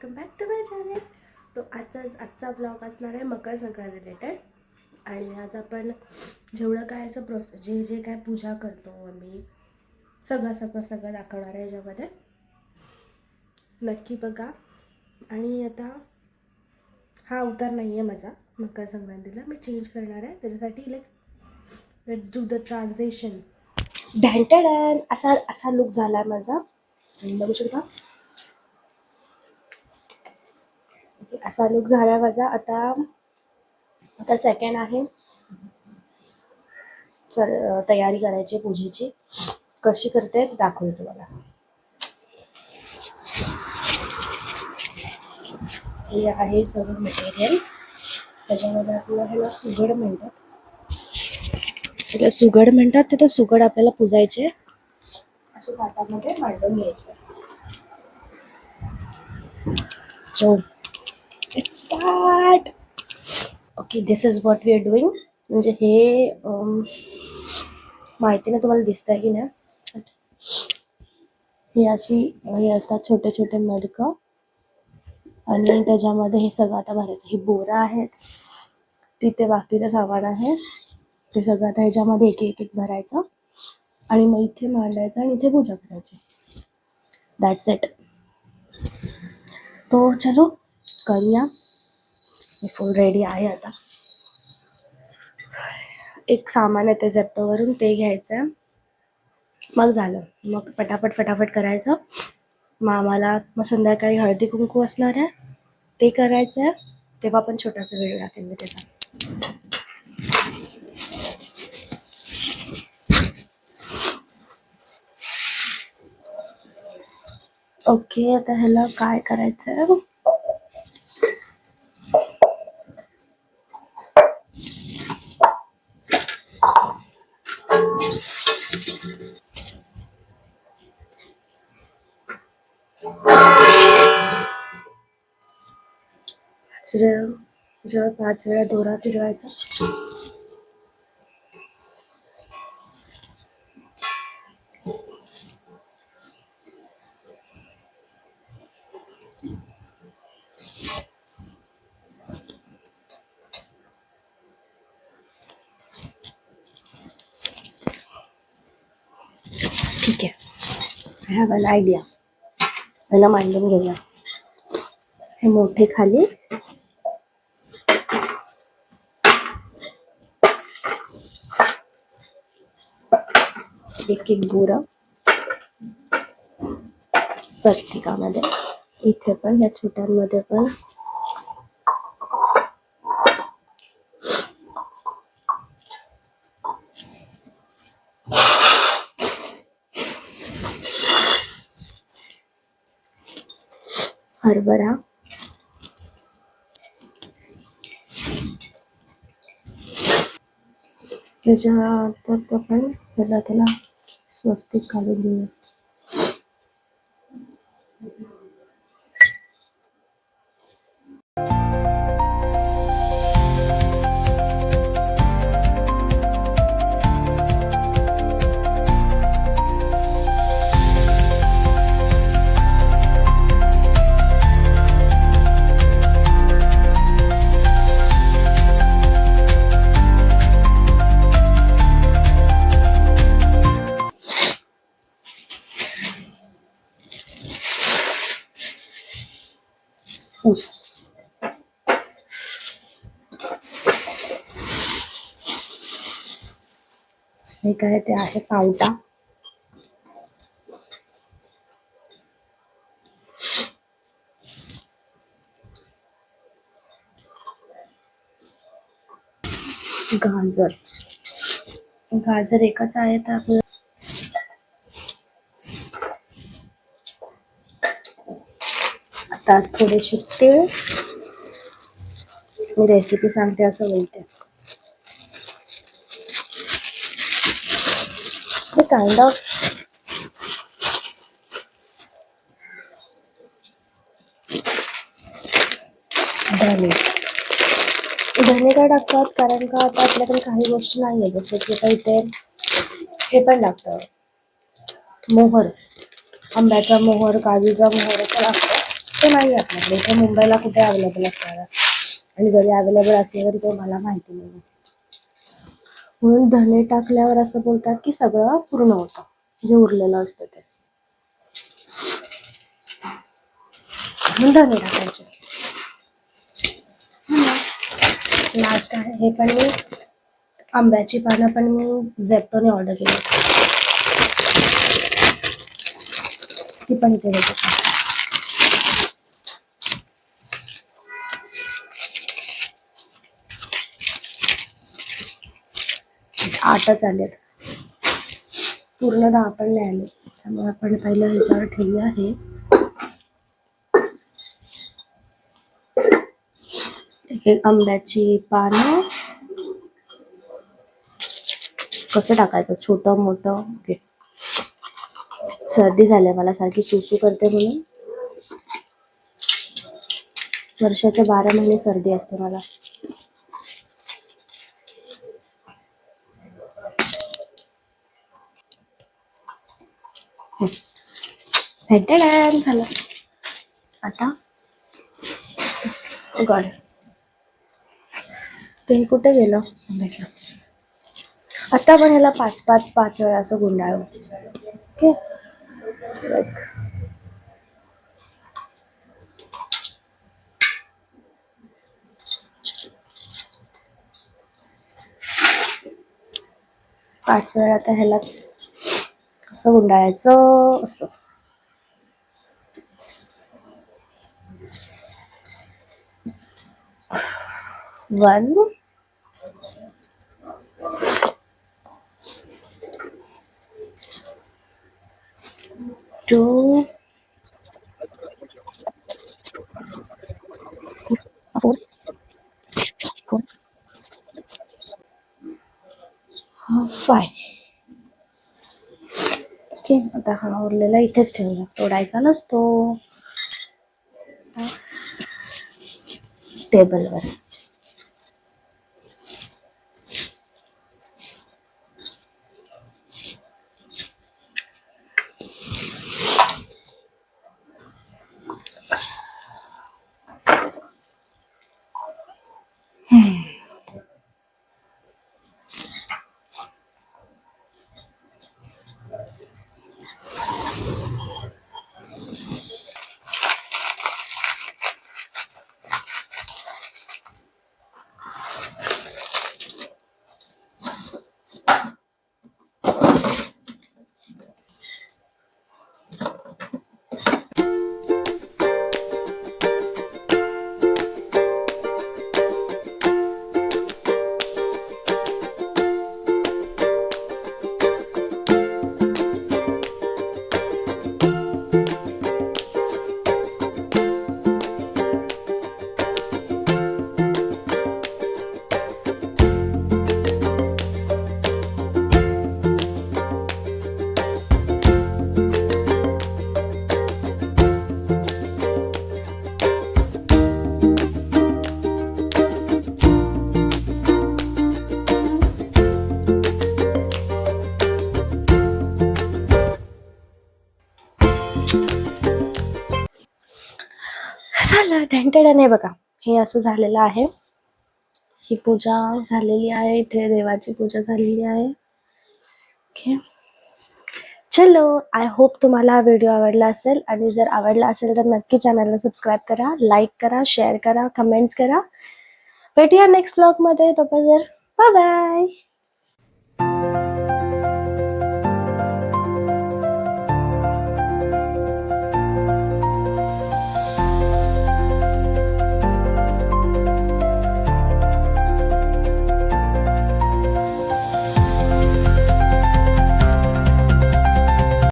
Welcome back to my channel. तो आजचा blog असणार आहे मकर संक्रांत रिलेटेड. आणि आज आपण जेवढं काय असं जे काय पूजा करतो आम्ही सगळं दाखवणार आहे याच्यामध्ये. नक्की बघा. आणि आता हा अवतार नाही आहे माझा मकर संक्रांतीला, मी चेंज करणार आहे. त्याच्यासाठी let's do the transition. Dan असा लुक झाला आहे माझा. बघू शकता असा लुक झाला माझा. आता सेकंड आहे तयारी करायची पूजेची. कशी करते ते दाखवते तुम्हाला. हे आहे सगळं मटेरियल. त्याच्यामध्ये आपल्याला ह्याला सुगड म्हणतात. त्याला सुगड म्हणतात. तर ते सुगड आपल्याला पुजायचे अशा ताटामध्ये मांडून घ्यायचे. So let's start. Okay, this is what we are doing. म्हणजे हे माहिती नाही तुम्हाला दिसतंय की नाही. हे असतात छोटे छोटे मडकं आणि त्याच्यामध्ये हे सगळं आता भरायचं. हे बोरं आहेत, तिथे बाकीचं सामान आहे. ते सगळं आता ह्याच्यामध्ये एक भरायचं आणि मग इथे मांडायचं आणि इथे पूजा करायची. That's it. तो चलो करूया. मी फुल रेडी आहे. आता एक सामान आहे ते झेप्टोवरून, ते घ्यायचं. मग झालं. मग फटाफट करायचं. मग आम्हाला संध्याकाळी हळदी कुंकू असणार आहे, ते करायचं आहे. तेव्हा पण छोटासा व्हिडिओ टाकेल मी त्याचा. ओके, आता ह्याला काय करायचं आहे. पाच वेळा दोरा फिरवायचा. ठीक आहे, आय हॅव अन आयडिया. ह्याला मांडून घेऊया. हे मोठे खाली, एक बोरं प्रत्येकामध्ये. इथे पण या छोट्यांमध्ये पण. हरभरा, त्याच्यानंतर आपण त्याला स्वस्तिक काढून देऊया. ऊस, हे काय ते आहे पावटा. गाजर एकच आहे तर आपलं. आता थोडेसे तीळ. मी रेसिपी सांगते असं बोलते. काइंड ऑफ धने का टाकतात कारण का आता आपल्याकडे काही गोष्टी नाही आहे. जसं की आता इथे हे पण लागतं मोहर, आंब्याचा मोहर, काजूचा मोहर असं लागतं. ते नाही आपल्याकडे. इथे मुंबईला कुठे अवेलेबल असणार आहे, आणि जरी अवेलेबल असले तरी ते मला माहिती नाही. म्हणून धने टाकल्यावर असं बोलतात की सगळं पूर्ण होतं, जे उरलेलं असतं ते. म्हणून धने टाकायचे. लास्ट आहे हे पण मी आंब्याची पानं पण मी झेप्टोने ऑर्डर केली, ती पण इथे देते. आठच आलेत, पूर्ण 10 पण नाही आले. त्यामुळे आपण पहिलं ह्याच्यावर ठेवली आहे. एक आंब्याची पानं कसं टाकायचं, छोटं मोठं. ओके. सर्दी झाली मला, सारखी सुसू करते म्हणून. वर्षाचे 12 महिने सर्दी असते मला. झालं. आता गड ते कुठे गेलं, भेटलं. आता पण ह्याला 5 वेळा असं गुंडाळू. ओके. 5 वेळा आता ह्यालाच असं गुंडाळायचं असं. 1 2 4 5. ओके. आता हा उरलेला इथेच ठेवला, तोडायचा नसतो टेबलवर. झालं ढेंटेडने. बघा हे असं झालेलं आहे. ही पूजा झालेली आहे, इथे देवाची पूजा झालेली आहे. ओके. चलो, आय होप तुम्हाला हा व्हिडिओ आवडला असेल, आणि जर आवडला असेल तर नक्की चॅनलला सबस्क्राईब करा, लाईक करा, शेअर करा, कमेंट्स करा. भेटूया नेक्स्ट ब्लॉगमध्ये. तोपर्यंत बाय बाय.